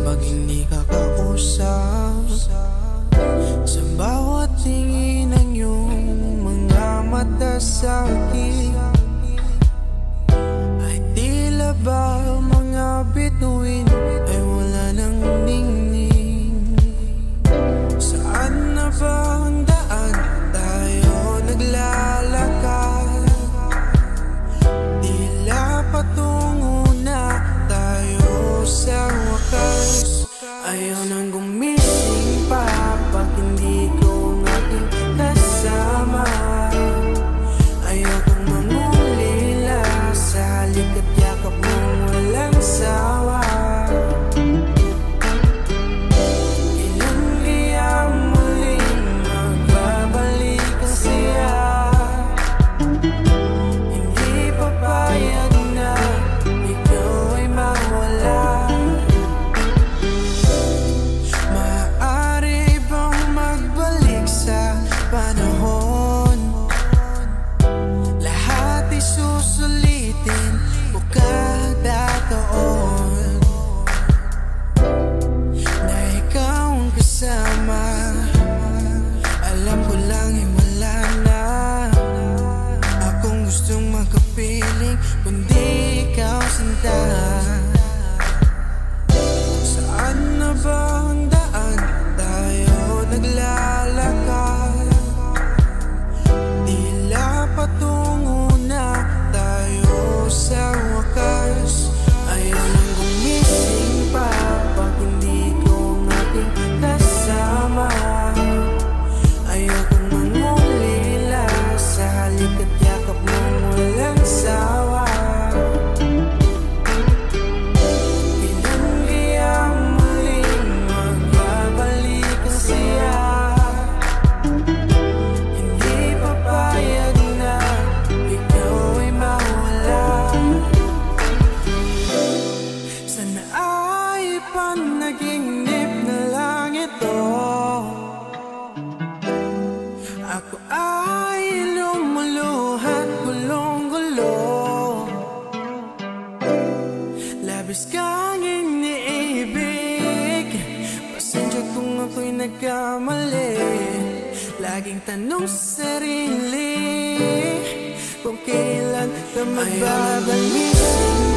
Pag hindi ka kausap, sa bawat tingin ng iyong mga mata sa'kin, ay tila ba mga bituin ay wala nang ningning. Saan na ba ang daan tayo naglalakad? Tila patungo na tayo sa wakas. Ayaw nang gumising pa pag hindi ko ang aking kasama. Ayaw kong mangulila sa halik at yakap mong walang sawa. Kailan kaya muling magbabalik ang siya? Hindi papayag na ikaw ay mawala. Susulitin o kada taon na ikaw ang kasama. Alam ko lang ay wala na akong gustong makapiling kundi ikaw sinta. Saan na ba ang daan tayo naglalakad? Tila patungo na tayo sa wakas. Ayaw nang gumising pa pag hindi ko ang aking kasama. Ayaw kong mangulila sa halik at yakap mong walang sawa. Kailan kaya muling magbabalik ang siya? Hindi papayag na ikaw ay mawala. Sana ay panaginip na lang ito. Ako ay lumuluhat gulong-gulo. Labis kang iniibig. Pasensya kung ako'y nagkamali. Laging tanong sa sarili kung kailan ka magbabalik.